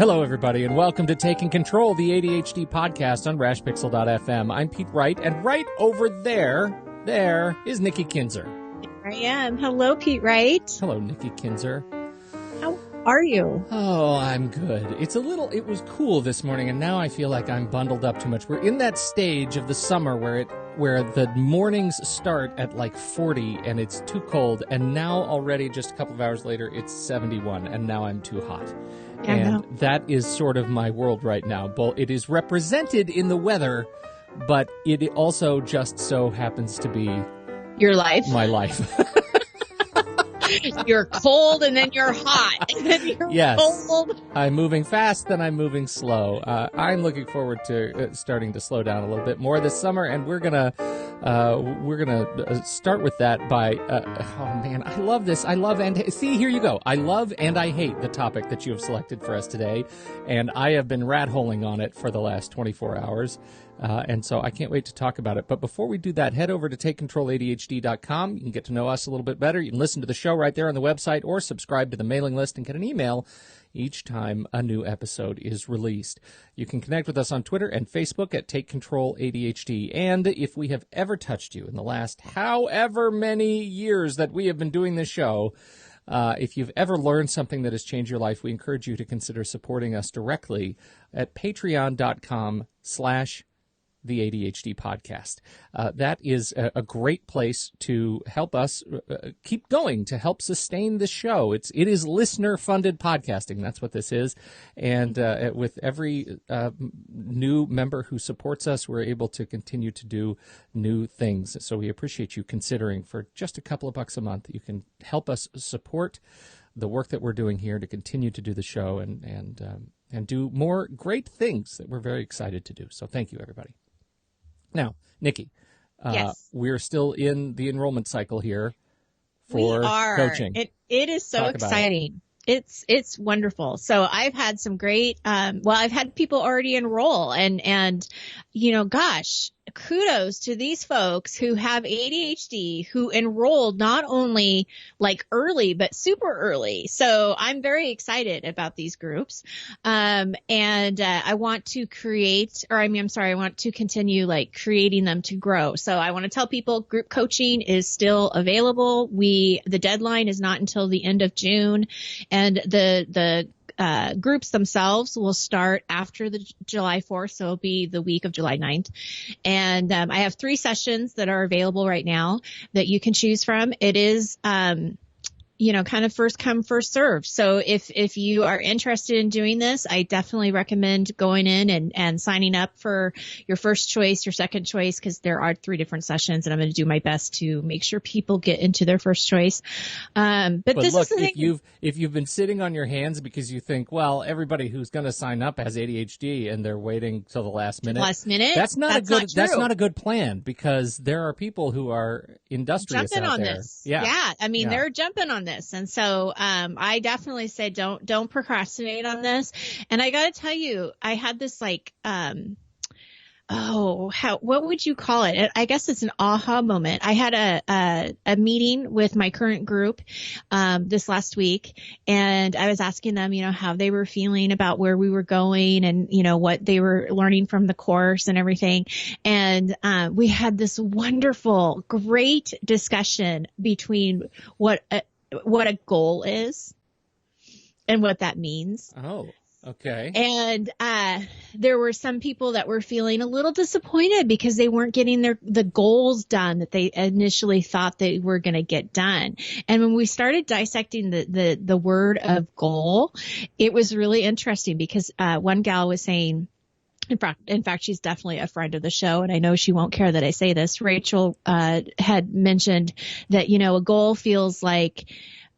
Hello, everybody, and welcome to Taking Control, the ADHD podcast on rashpixel.fm. I'm Pete Wright, and right over there is Nikki Kinzer. Here I am. Hello, Pete Wright. Hello, Nikki Kinzer. How are you? Oh, I'm good. It was cool this morning, and now I feel like I'm bundled up too much. We're in that stage of the summer where the mornings start at like 40 and it's too cold, and now already just a couple of hours later it's 71 and now I'm too hot. Yeah, and that is sort of my world right now. But it is represented in the weather, but it also just so happens to be your life. My life. You're cold and then you're hot and then you're cold. I'm moving fast, then I'm moving slow. I'm looking forward to starting to slow down a little bit more this summer, and we're gonna start with that by oh man, I love this. I love and see, here you go. I love and I hate the topic that you have selected for us today, and I have been rat-holing on it for the last 24 hours. And so I can't wait to talk about it. But before we do that, head over to TakeControlADHD.com. You can get to know us a little bit better. You can listen to the show right there on the website or subscribe to the mailing list and get an email each time a new episode is released. You can connect with us on Twitter and Facebook at TakeControlADHD. And if we have ever touched you in the last however many years that we have been doing this show, if you've ever learned something that has changed your life, we encourage you to consider supporting us directly at patreon.com/the ADHD podcast. That is a great place to help us keep going, to help sustain the show. It is listener-funded podcasting. That's what this is. And with every new member who supports us, we're able to continue to do new things. So we appreciate you considering, for just a couple of bucks a month, you can help us support the work that we're doing here to continue to do the show and do more great things that we're very excited to do. So thank you, everybody. Now, Nikki, yes. We're still in the enrollment cycle here for coaching. It is so exciting. It's wonderful. So I've had some great, I've had people already enroll and, gosh, kudos to these folks who have ADHD who enrolled not only like early, but super early. So I'm very excited about these groups. I want to I want to continue like creating them to grow. So I want to tell people group coaching is still available. The deadline is not until the end of June, and the groups themselves will start after the July 4th, so it'll be the week of July 9th. And I have 3 sessions that are available right now that you can choose from. It is kind of first come, first serve. So if you are interested in doing this, I definitely recommend going in and signing up for your first choice, your second choice, because there are 3 different sessions, and I'm going to do my best to make sure people get into their first choice. But this look, is the thing. If you've been sitting on your hands because you think, well, everybody who's going to sign up has ADHD and they're waiting till the last minute. That's not a good plan, because there are people who are industrious jumping out on there. this. Yeah. I mean, they're jumping on this. And so, I definitely say don't procrastinate on this. And I got to tell you, I had this like, what would you call it? I guess it's an aha moment. I had a meeting with my current group, this last week, and I was asking them, how they were feeling about where we were going and, what they were learning from the course and everything. And, we had this wonderful, great discussion between what a goal is and what that means. Oh, okay. And there were some people that were feeling a little disappointed because they weren't getting the goals done that they initially thought they were going to get done. And when we started dissecting the word of goal, it was really interesting because one gal was saying, in fact, she's definitely a friend of the show, and I know she won't care that I say this. Rachel had mentioned that, a goal feels like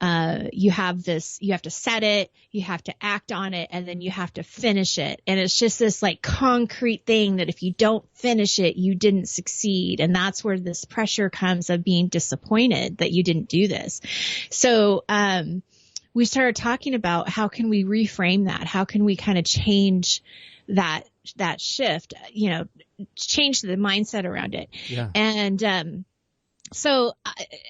you have to set it, you have to act on it, and then you have to finish it. And it's just this like concrete thing that if you don't finish it, you didn't succeed. And that's where this pressure comes of being disappointed that you didn't do this. So we started talking about how can we reframe that? How can we kind of change that shift, change the mindset around it. Yeah. And, so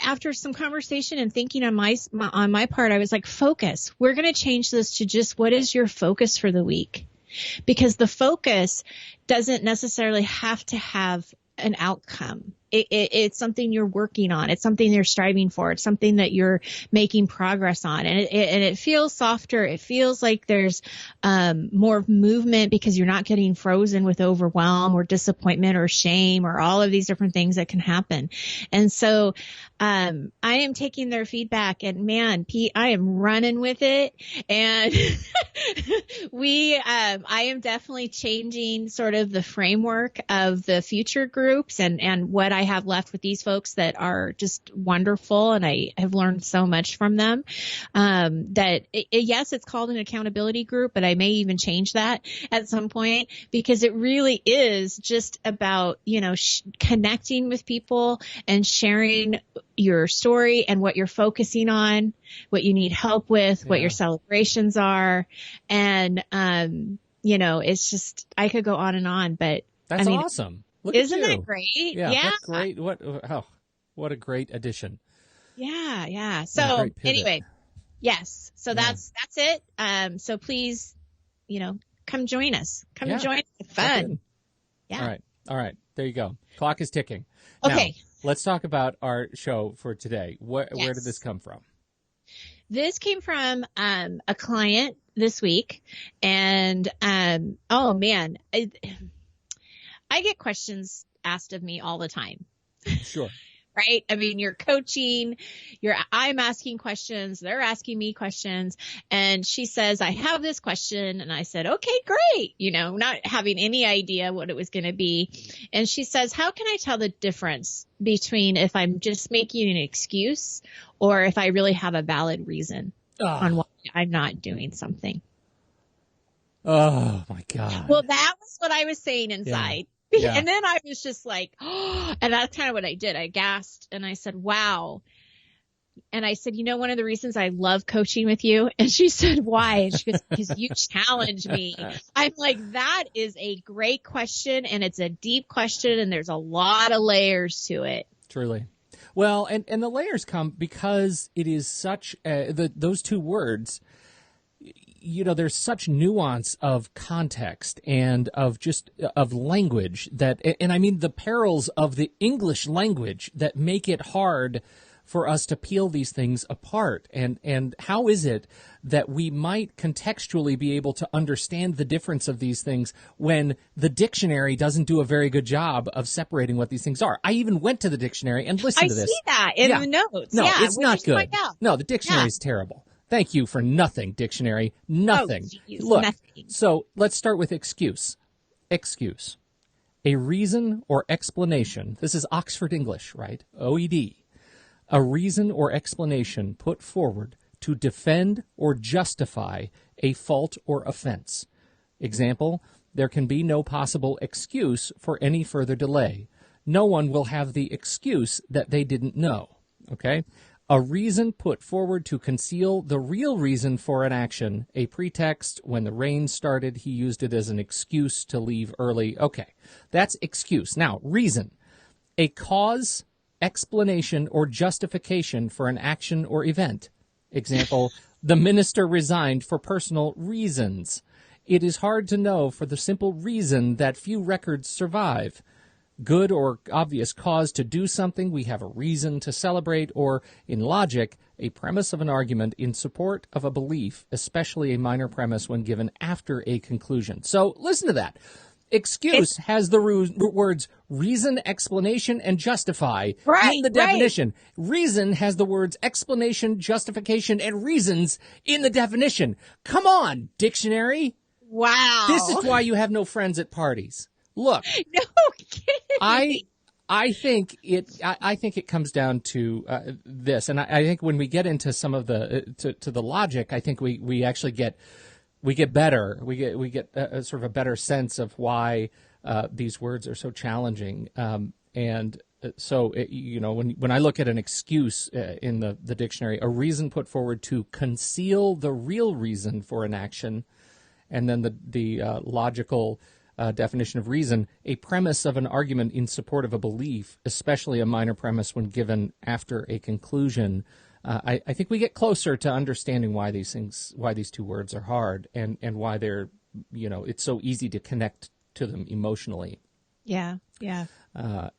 after some conversation and thinking on my part, I was like, focus. We're going to change this to just what is your focus for the week? Because the focus doesn't necessarily have to have an outcome. It's something you're working on. It's something you're striving for. It's something that you're making progress on. And it feels softer. It feels like there's more movement because you're not getting frozen with overwhelm or disappointment or shame or all of these different things that can happen. And so I am taking their feedback, and man, Pete, I am running with it. And I am definitely changing sort of the framework of the future groups and what I have left with these folks that are just wonderful. And I have learned so much from them. Yes, it's called an accountability group, but I may even change that at some point, because it really is just about, connecting with people and sharing your story and what you're focusing on, what you need help with, what your celebrations are. And, it's just, I could go on and on, but that's awesome. Look isn't at you. that great? Yeah. That's great. What a great addition. Yeah. So anyway, yes. So that's it. So please, come join us. Come join us. It's fun. Yeah. All right. There you go. Clock is ticking. Okay. Now, let's talk about our show for today. Where did this come from? This came from a client this week, and oh man, I get questions asked of me all the time. Sure. Right? I mean, you're coaching, I'm asking questions, they're asking me questions. And she says, I have this question. And I said, okay, great. Not having any idea what it was going to be. And she says, how can I tell the difference between if I'm just making an excuse or if I really have a valid reason on why I'm not doing something? Oh my God. Well, that was what I was saying inside. Yeah. And then I was just like, oh, and that's kind of what I did. I gasped and I said, wow. And I said, one of the reasons I love coaching with you. And she said, why? And she goes, because you challenge me. I'm like, that is a great question. And it's a deep question. And there's a lot of layers to it. Truly. Well, and the layers come because it is such, those two words, there's such nuance of context and of language and I mean the perils of the English language that make it hard for us to peel these things apart. And how is it that we might contextually be able to understand the difference of these things when the dictionary doesn't do a very good job of separating what these things are? I even went to the dictionary and listened to this. I see that in the notes. No, it's not good. No, the dictionary is terrible. Thank you for nothing, dictionary. Nothing. Oh, geez, look, nothing. So let's start with excuse. Excuse. A reason or explanation. This is Oxford English, right? OED. A reason or explanation put forward to defend or justify a fault or offense. Example, there can be no possible excuse for any further delay. No one will have the excuse that they didn't know. Okay? A reason put forward to conceal the real reason for an action, a pretext. When the rain started, he used it as an excuse to leave early. Okay, that's excuse. Now, reason. A cause, explanation, or justification for an action or event. Example, the minister resigned for personal reasons. It is hard to know for the simple reason that few records survive. Good or obvious cause to do something, we have a reason to celebrate, or, in logic, a premise of an argument in support of a belief, especially a minor premise when given after a conclusion. So, listen to that. Excuse has the words reason, explanation, and justify in the definition. Right. Reason has the words explanation, justification, and reasons in the definition. Come on, dictionary. Wow. This is why you have no friends at parties. Look, no kidding. I think it comes down to this, and I think when we get into some of the to the logic, I think we actually get better. We get a sort of a better sense of why these words are so challenging. So when I look at an excuse in the dictionary, a reason put forward to conceal the real reason for an action, and then the logical definition of reason, a premise of an argument in support of a belief, especially a minor premise when given after a conclusion. I think we get closer to understanding why these two words are hard, and why they're, it's so easy to connect to them emotionally. Yeah.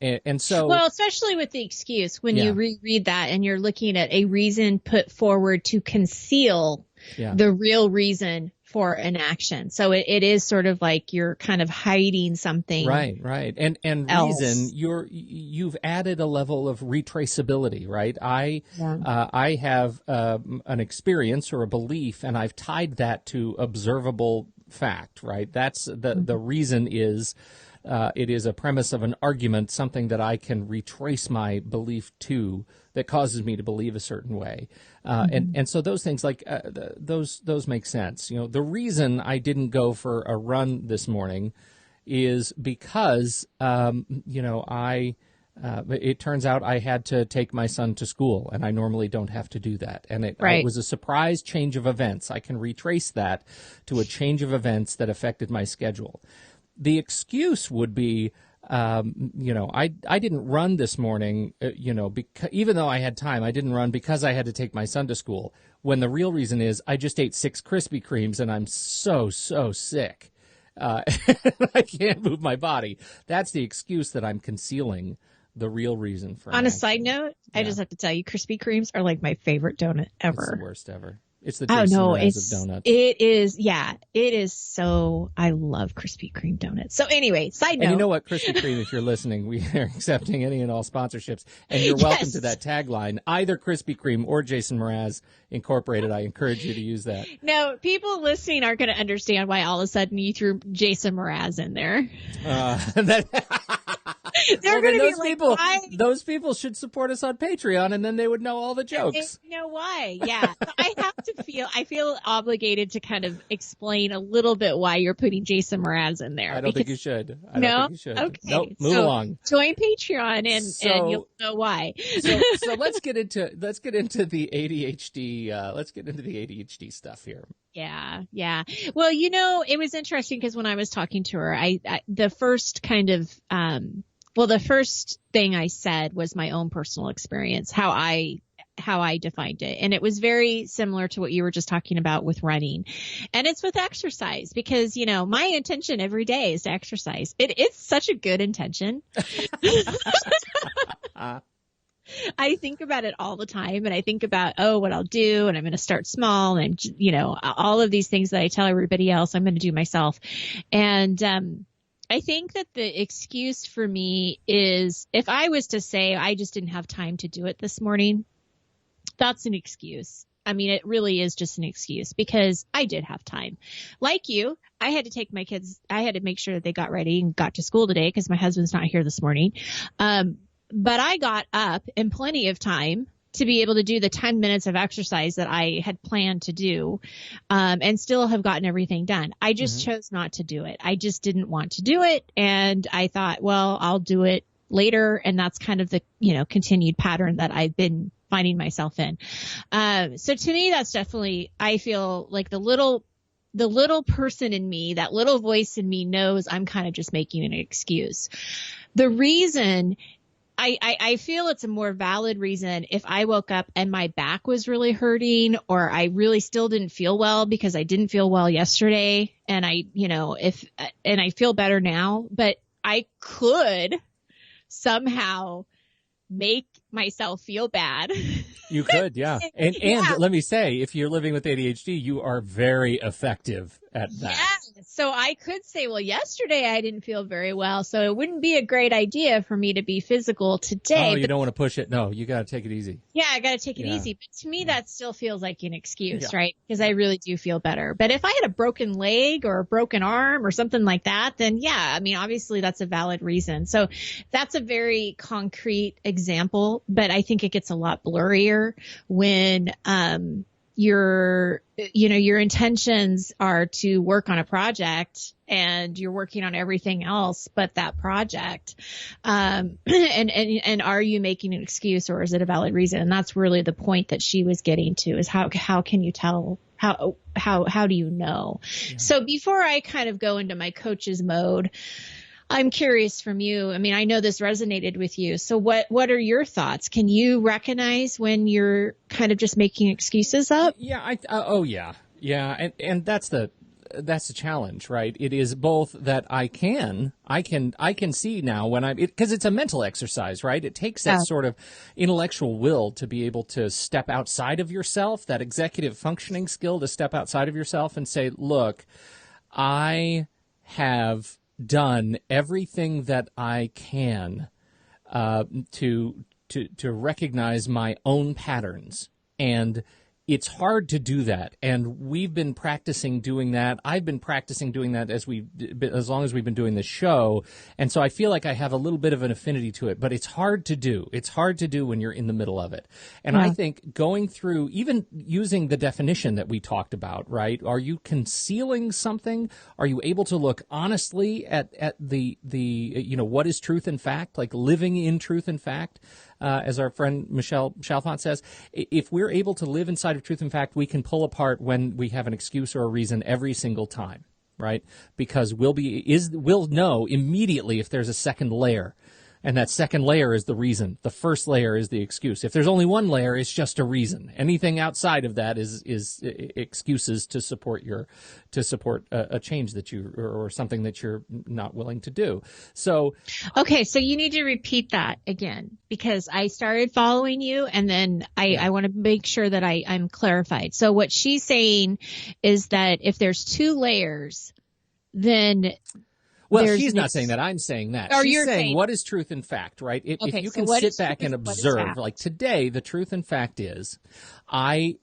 And so, well, especially with the excuse, when you reread that and you're looking at a reason put forward to conceal the real reason for an action. So it is sort of like you're kind of hiding something. Right. And else. Reason, you've added a level of retraceability, right? I have an experience or a belief, and I've tied that to observable fact, right? That's the reason is it is a premise of an argument, something that I can retrace my belief to that causes me to believe a certain way. And so those things those make sense. The reason I didn't go for a run this morning is because, it turns out I had to take my son to school, and I normally don't have to do that. And it was a surprise change of events. I can retrace that to a change of events that affected my schedule. The excuse would be, I didn't run this morning, because even though I had time, I didn't run because I had to take my son to school, when the real reason is I just ate 6 Krispy Kremes and I'm so sick. I can't move my body. That's the excuse that I'm concealing the real reason for. On a side note, I just have to tell you, Krispy Kremes are like my favorite donut ever. It's the worst ever. It's the Jason Mraz of donuts. It is. Yeah, it is. So I love Krispy Kreme donuts. So anyway, side note. And you know what, Krispy Kreme, if you're listening, we are accepting any and all sponsorships, and you're welcome to that tagline. Either Krispy Kreme or Jason Mraz Incorporated. I encourage you to use that. No, people listening aren't going to understand why all of a sudden you threw Jason Mraz in there. They're going to be like, why? Those people should support us on Patreon, and then they would know all the jokes. You know why? Yeah. I feel obligated to kind of explain a little bit why you're putting Jason Mraz in there. I don't think you should. Okay. Nope. Move along. Join Patreon and you'll know why. So let's get into the ADHD. Let's get into the ADHD stuff here. Yeah. Well, it was interesting because when I was talking to her, the first kind of, the first thing I said was my own personal experience, how I defined it. And it was very similar to what you were just talking about with running. And it's with exercise because, my intention every day is to exercise. It's such a good intention. I think about it all the time, and I think about, what I'll do, and I'm going to start small, and, all of these things that I tell everybody else I'm going to do myself. And, I think that the excuse for me is if I was to say I just didn't have time to do it this morning, that's an excuse. I mean, it really is just an excuse because I did have time. Like you, I had to take my kids. I had to make sure that they got ready and got to school today because my husband's not here this morning. But I got up in plenty of time to be able to do the 10 minutes of exercise that I had planned to do, and still have gotten everything done. I just chose not to do it. I just didn't want to do it. And I thought, well, I'll do it later. And that's kind of the, continued pattern that I've been finding myself in. So to me, that's definitely, I feel like the little person in me, that little voice in me knows I'm kind of just making an excuse. The reason I feel it's a more valid reason if I woke up and my back was really hurting, or I really still didn't feel well because I didn't feel well yesterday, and I feel better now, but I could somehow make myself feel bad. You could, yeah. And let me say, if you're living with ADHD, you are very effective at that. Yeah. So I could say, well, yesterday I didn't feel very well, so it wouldn't be a great idea for me to be physical today. Oh, you don't want to push it? No, you got to take it easy. Yeah, I got to take it easy. But to me, that still feels like an excuse, right? Because I really do feel better. But if I had a broken leg or a broken arm or something like that, then obviously that's a valid reason. So that's a very concrete example, but I think it gets a lot blurrier when, your intentions are to work on a project and you're working on everything else but that project. And are you making an excuse, or is it a valid reason? And that's really the point that she was getting to, is how can you tell How do you know? Yeah. So before I kind of go into my coach's mode, I'm curious from you. I mean, I know this resonated with you. So what are your thoughts? Can you recognize when you're kind of just making excuses up? Yeah. Yeah. And that's the challenge, right? It is both that I can see now when because it's a mental exercise, right? It takes that sort of intellectual will to be able to step outside of yourself, that executive functioning skill to step outside of yourself and say, look, I have done everything that I can to recognize my own patterns, and it's hard to do that. And we've been practicing doing that. I've been practicing doing that as long as we've been doing this show. And so I feel like I have a little bit of an affinity to it, but it's hard to do. It's hard to do when you're in the middle of it. And I think going through, even using the definition that we talked about, right? Are you concealing something? Are you able to look honestly at the what is truth and fact, like living in truth and fact? As our friend Michelle Chalfant says, if we're able to live inside of truth and fact, we can pull apart when we have an excuse or a reason every single time, right? Because we'll know immediately if there's a second layer. And that second layer is the reason. The first layer is the excuse. If there's only one layer, it's just a reason. Anything outside of that is excuses to support a change that or something that you're not willing to do. So, okay, so you need to repeat that again, because I started following you, and then I want to make sure that I'm clarified. So what she's saying is that if there's two layers, then well, she's not saying that. I'm saying that. She's saying what is truth and fact, right? If you can sit back and observe, like today, the truth and fact is I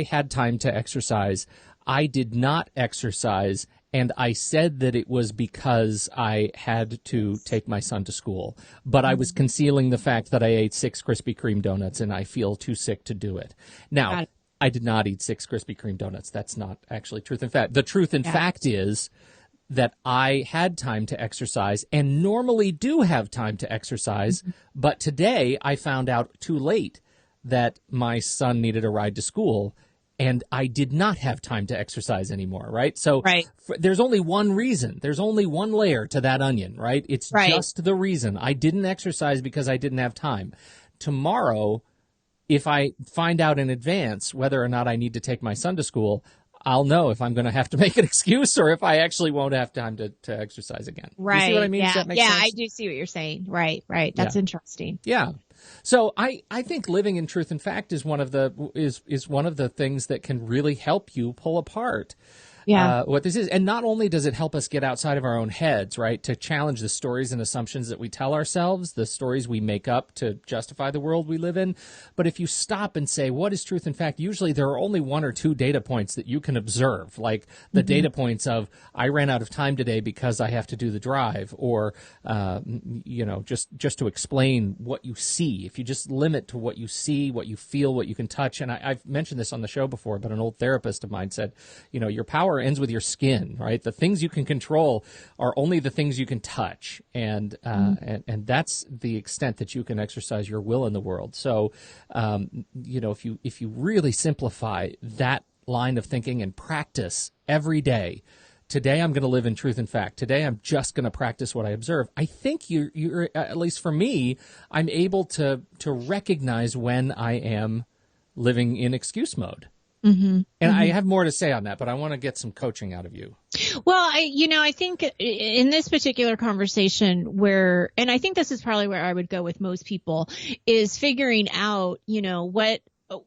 had time to exercise. I did not exercise, and I said that it was because I had to take my son to school. But I was concealing the fact that I ate 6 Krispy Kreme donuts, and I feel too sick to do it. Now, I did not eat 6 Krispy Kreme donuts. That's not actually truth and fact. The truth and fact is that I had time to exercise and normally do have time to exercise, but today I found out too late that my son needed a ride to school, and I did not have time to exercise anymore, right? So there's only one reason. There's only one layer to that onion, right? It's just the reason. I didn't exercise because I didn't have time. Tomorrow, if I find out in advance whether or not I need to take my son to school, I'll know if I'm going to have to make an excuse or if I actually won't have time to exercise again. Right. You see what I mean? Does that make sense? I do see what you're saying. Right. That's interesting. Yeah. So I think living in truth and fact is one of the things that can really help you pull apart what this is. And not only does it help us get outside of our own heads, right, to challenge the stories and assumptions that we tell ourselves, the stories we make up to justify the world we live in, but if you stop and say, what is truth and fact, usually there are only 1 or 2 data points that you can observe, like the data points of, I ran out of time today because I have to do the drive, or, just to explain what you see. If you just limit to what you see, what you feel, what you can touch, and I've mentioned this on the show before, but an old therapist of mine said, your power ends with your skin, right? The things you can control are only the things you can touch, and that's the extent that you can exercise your will in the world. So, if you really simplify that line of thinking and practice every day, today I'm going to live in truth and fact. Today I'm just going to practice what I observe. I think you're at least for me, I'm able to recognize when I am living in excuse mode. And I have more to say on that, but I want to get some coaching out of you. Well, I think in this particular conversation and I think this is probably where I would go with most people, is figuring out,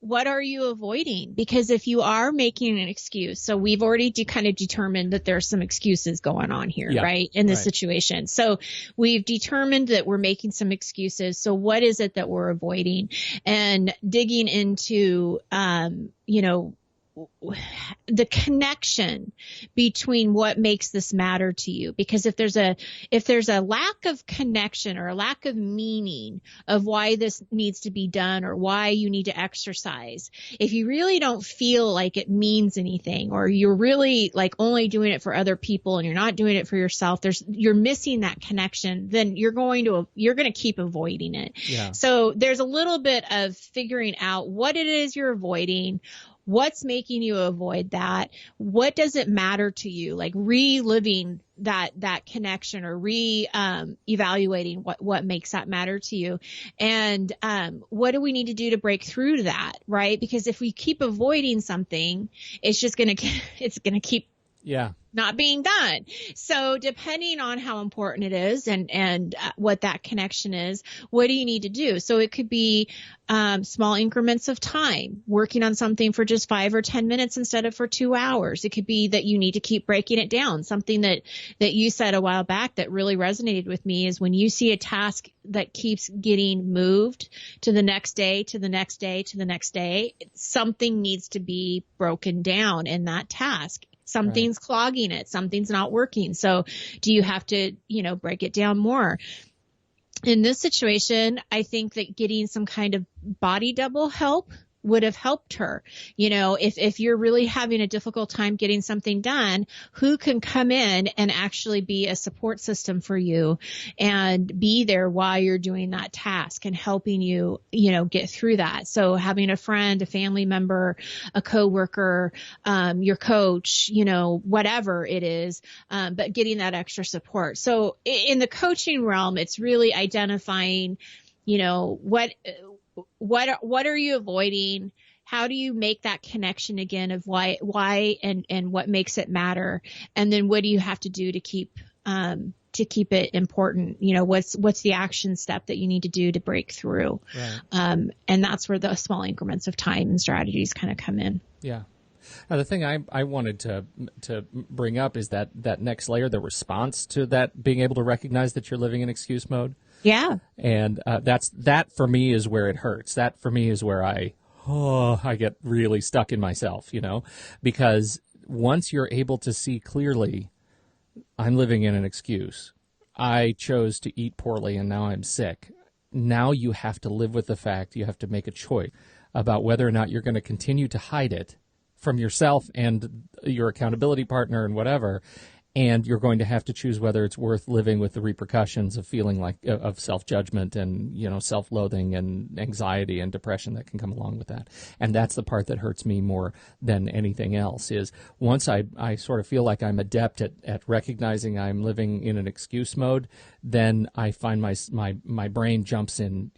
what are you avoiding? Because if you are making an excuse, so we've already kind of determined that there's some excuses going on here, right, in this situation. So we've determined that we're making some excuses. So what is it that we're avoiding? And digging into, the connection between what makes this matter to you. Because if there's a lack of connection or a lack of meaning of why this needs to be done or why you need to exercise, if you really don't feel like it means anything, or you're really like only doing it for other people and you're not doing it for yourself, you're missing that connection, then you're going to keep avoiding it. So there's a little bit of figuring out what it is you're avoiding, What's making you avoid that? What does it matter to you? Like reliving that connection, or evaluating what makes that matter to you. And, what do we need to do to break through to that? Right. Because if we keep avoiding something, it's just going to keep not being done. So depending on how important it is and what that connection is, what do you need to do? So it could be small increments of time, working on something for just 5 or 10 minutes instead of for 2 hours. It could be that you need to keep breaking it down. Something that you said a while back that really resonated with me is when you see a task that keeps getting moved to the next day, to the next day, to the next day, something needs to be broken down in that task. Something's clogging it. Something's not working. So do you have to, break it down more? In this situation, I think that getting some kind of body double help would have helped her. If you're really having a difficult time getting something done, who can come in and actually be a support system for you and be there while you're doing that task and helping you, get through that. So having a friend, a family member, a coworker, your coach, whatever it is, but getting that extra support. So in the coaching realm, it's really identifying, what are you avoiding? How do you make that connection again of why and what makes it matter? And then what do you have to do to keep it important? What's the action step that you need to do to break through? Right. And that's where the small increments of time and strategies kind of come in. Yeah. Now, the thing I wanted to bring up is that next layer, the response to that, being able to recognize that you're living in excuse mode. Yeah. And that for me is where it hurts. That for me is where I get really stuck in myself, because once you're able to see clearly, I'm living in an excuse. I chose to eat poorly and now I'm sick. Now you have to live with the fact, you have to make a choice about whether or not you're going to continue to hide it from yourself and your accountability partner and whatever. And you're going to have to choose whether it's worth living with the repercussions of feeling like of self-judgment and, self-loathing and anxiety and depression that can come along with that. And that's the part that hurts me more than anything else is once I sort of feel like I'm adept at recognizing I'm living in an excuse mode, then I find my brain jumps in,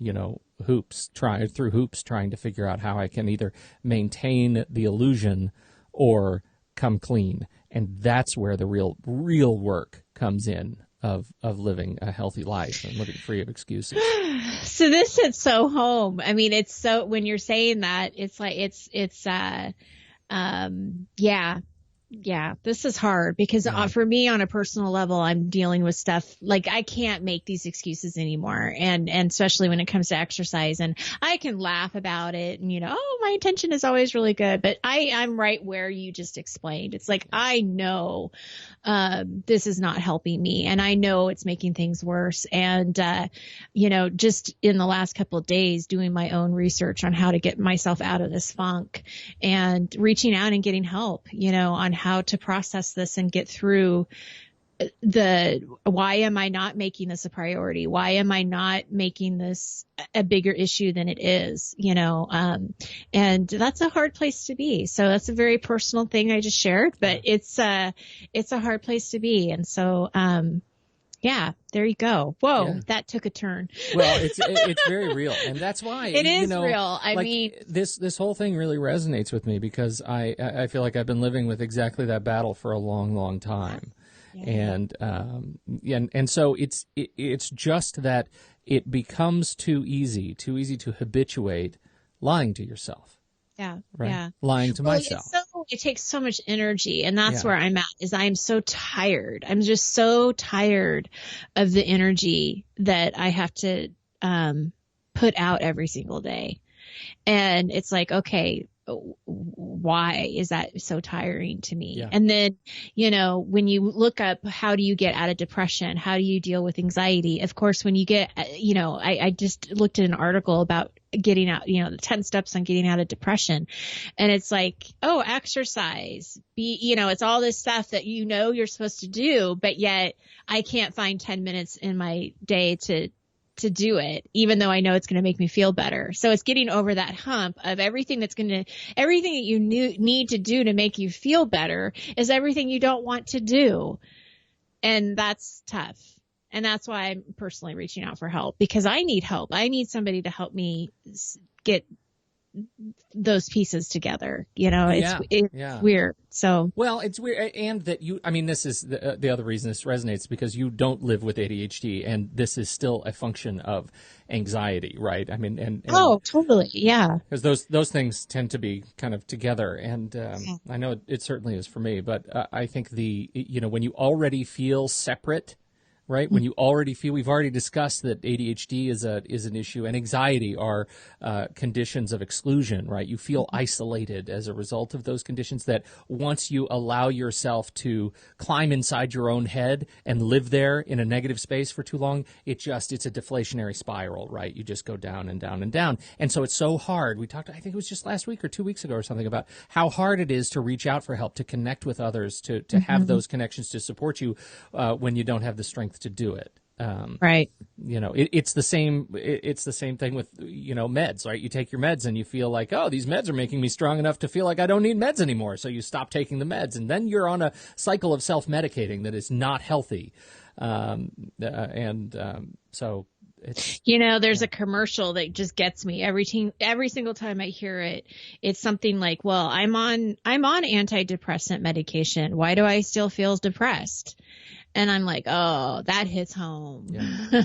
hoops trying to figure out how I can either maintain the illusion or come clean. And that's where the real work comes in of living a healthy life and living free of excuses. So this hits so home. I mean, it's so, when you're saying that, it's like, yeah, this is hard because for me on a personal level, I'm dealing with stuff like I can't make these excuses anymore. And especially when it comes to exercise, and I can laugh about it and, my intention is always really good, but I'm right where you just explained. It's like, I know, this is not helping me and I know it's making things worse. And, just in the last couple of days doing my own research on how to get myself out of this funk and reaching out and getting help, on how to process this and get through why am I not making this a priority? Why am I not making this a bigger issue than it is? And that's a hard place to be. So that's a very personal thing I just shared, but it's a hard place to be. And so, there you go. Whoa, that took a turn. Well, it's very real, and that's why it is real. I mean, this whole thing really resonates with me because I feel like I've been living with exactly that battle for a long, long time, and so it's just that it becomes too easy to habituate lying to yourself. Yeah. Right? Yeah. Lying to myself. It takes so much energy. And that's where I'm at is I am so tired. I'm just so tired of the energy that I have to put out every single day. And it's like, okay, why is that so tiring to me? Yeah. And then, when you look up how do you get out of depression? How do you deal with anxiety? Of course, when you get, I just looked at an article about getting out, the 10 steps on getting out of depression. And it's like, exercise, it's all this stuff that you're supposed to do, but yet I can't find 10 minutes in my day to to do it, even though I know it's going to make me feel better. So it's getting over that hump of everything that you need to do to make you feel better is everything you don't want to do. And that's tough. And that's why I'm personally reaching out for help, because I need help. I need somebody to help me get those pieces together. It's weird. So, well, it's weird. And that this is the other reason this resonates, because you don't live with ADHD, and this is still a function of anxiety, right? And oh, totally. Yeah. Because those things tend to be kind of together. And I know it certainly is for me, but I think when you already feel separate, right? When you already feel, we've already discussed that ADHD is an issue, and anxiety are conditions of exclusion, right? You feel isolated as a result of those conditions, that once you allow yourself to climb inside your own head and live there in a negative space for too long, it's a deflationary spiral, right? You just go down and down and down. And so it's so hard. We talked, I think it was just last week or 2 weeks ago or something, about how hard it is to reach out for help, to connect with others, to have those connections to support you when you don't have the strength to do it. Right. It's the same. It's the same thing with meds, right? You take your meds and you feel like, oh, these meds are making me strong enough to feel like I don't need meds anymore. So you stop taking the meds, and then you're on a cycle of self-medicating that is not healthy. So it's, there's a commercial that just gets me every single time I hear it. It's something like, well, I'm on antidepressant medication. Why do I still feel depressed? And I'm like, oh, that hits home. Yeah.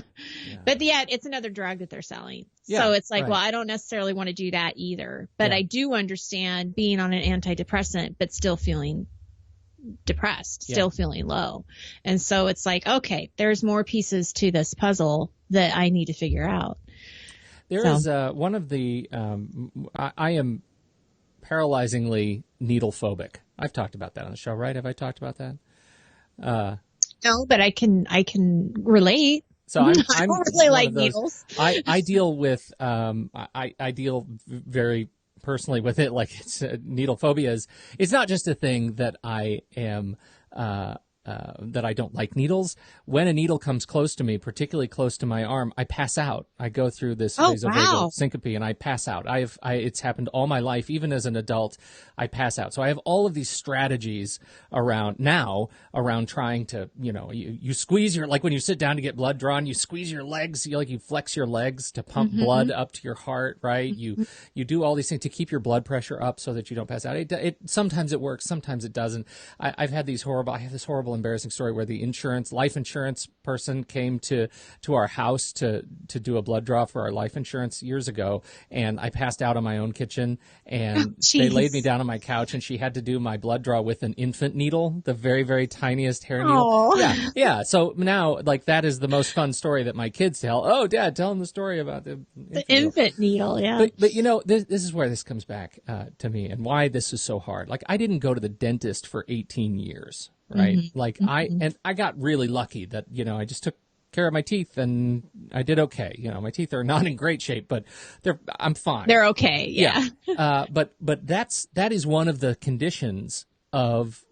But yet it's another drug that they're selling. Yeah, so it's like, right. Well, I don't necessarily want to do that either. But I do understand being on an antidepressant, but still feeling depressed, still feeling low. And so it's like, okay, there's more pieces to this puzzle that I need to figure out. There is one of the, I am paralyzingly needle phobic. I've talked about that on the show, right? Have I talked about that? No, but I can relate. So I don't really like needles. I deal with I deal very personally with it. Like, it's needle phobia it's not just a thing that I am that I don't like needles. When a needle comes close to me, particularly close to my arm, I pass out. I go through this vasovagal syncope and I pass out. It's happened all my life. Even as an adult, I pass out. So I have all of these strategies around trying to, you squeeze like when you sit down to get blood drawn, you squeeze your legs, you flex your legs to pump blood up to your heart, right? You do all these things to keep your blood pressure up so that you don't pass out. Sometimes it works, sometimes it doesn't. I have this horrible embarrassing story where the life insurance person came to our house to do a blood draw for our life insurance years ago, and I passed out in my own kitchen, and they laid me down on my couch, and she had to do my blood draw with an infant needle, the very, very tiniest hair needle. Yeah. So now, that is the most fun story that my kids tell. Oh, Dad, tell them the story about the infant needle. Yeah. But this is where this comes back to me, and why this is so hard. I didn't go to the dentist for 18 years. Right. I got really lucky that, I just took care of my teeth and I did okay. My teeth are not in great shape, but I'm fine. They're okay. Yeah. But that is one of the conditions of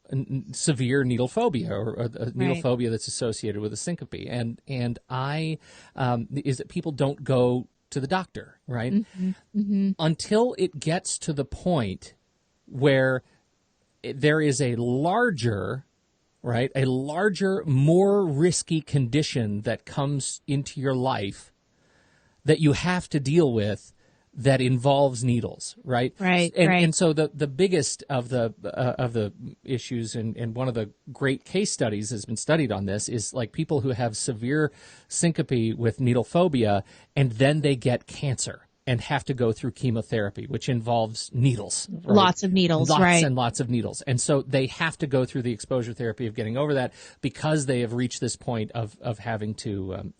severe needle phobia, or needle phobia that's associated with a syncope. And is that people don't go to the doctor, right? Until it gets to the point where there is a larger, more risky condition that comes into your life that you have to deal with that involves needles, right? Right. And so the biggest of the issues, and one of the great case studies has been studied on this, is people who have severe syncope with needle phobia, and then they get cancer and have to go through chemotherapy, which involves needles. Right? Lots of needles, lots and lots of needles. And so they have to go through the exposure therapy of getting over that, because they have reached this point of having to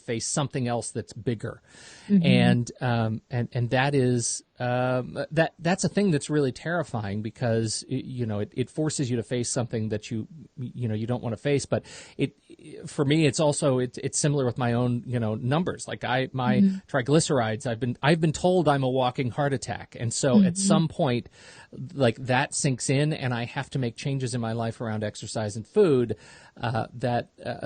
face something else that's bigger. And that is that's a thing that's really terrifying, because it forces you to face something that you don't want to face. But for me, it's also it's similar with my own numbers. My triglycerides, I've been told I'm a walking heart attack, and so at some point, that sinks in, and I have to make changes in my life around exercise and food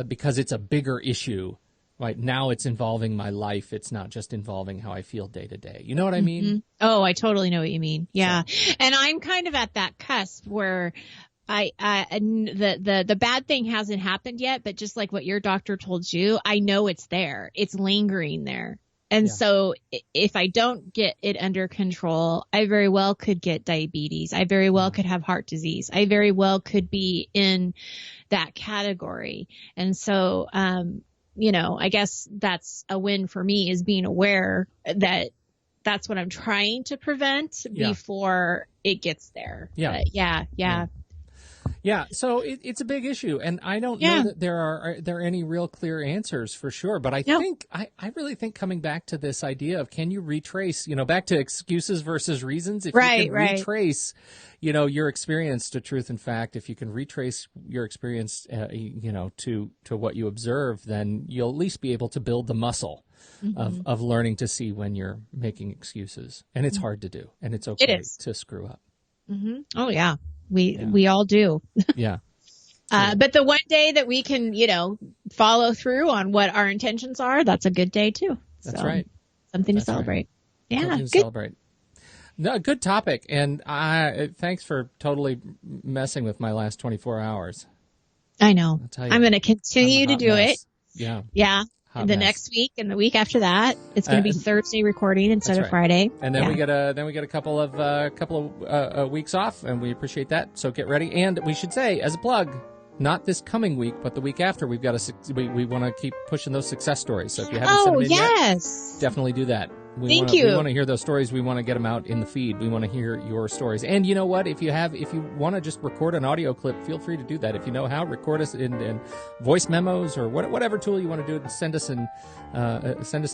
because it's a bigger issue Right. Now it's involving my life. It's not just involving how I feel day to day. You know what I mean? Mm-hmm. Oh, I totally know what you mean. Yeah. So. And I'm kind of at that cusp where the bad thing hasn't happened yet, but just like what your doctor told you, I know it's there. It's lingering there. And so if I don't get it under control, I very well could get diabetes. I very well could have heart disease. I very well could be in that category. And so, I guess that's a win for me, is being aware that that's what I'm trying to prevent before it gets there. Yeah. But yeah. Yeah, so it's a big issue, and I don't know that there are any real clear answers for sure. But I really think coming back to this idea of, can you retrace, back to excuses versus reasons? If you can retrace, your experience to truth and fact, if you can retrace your experience, to what you observe, then you'll at least be able to build the muscle of learning to see when you're making excuses. And it's hard to do, and it's okay to screw up. Mm-hmm. Oh yeah. We all do. Yeah. But the one day that we can, follow through on what our intentions are, that's a good day too. That's right. Something to celebrate. Right. Yeah. Something to celebrate. No, good topic. And thanks for totally messing with my last 24 hours. I know. I'm going to continue to do it. Yeah. Yeah. Next week and the week after that, it's going to be Thursday recording instead of Friday. And then we get a couple of weeks off, and we appreciate that. So get ready. And we should say, as a plug, not this coming week, but the week after, we want to keep pushing those success stories. So if you haven't sent them in yet, definitely do that. We want to hear those stories. We want to get them out in the feed. We want to hear your stories. And you know what? If you want to just record an audio clip, feel free to do that. If you know how, record us in voice memos or whatever tool you want to do it, and send us an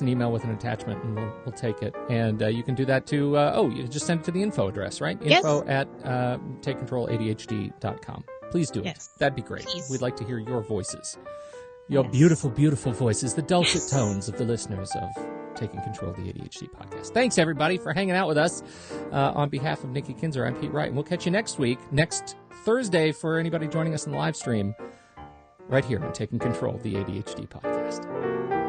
email with an attachment, and we'll take it. And you can do that to you just send it to the info address, right? Yes. info@takecontroladhd.com. Please do it. That'd be great. Please. We'd like to hear your voices, your beautiful, beautiful voices, the dulcet tones of the listeners of Taking Control of the ADHD podcast. Thanks, everybody, for hanging out with us. On behalf of Nikki Kinzer, I'm Pete Wright, and we'll catch you next Thursday, for anybody joining us in the live stream, right here on Taking Control of the ADHD podcast.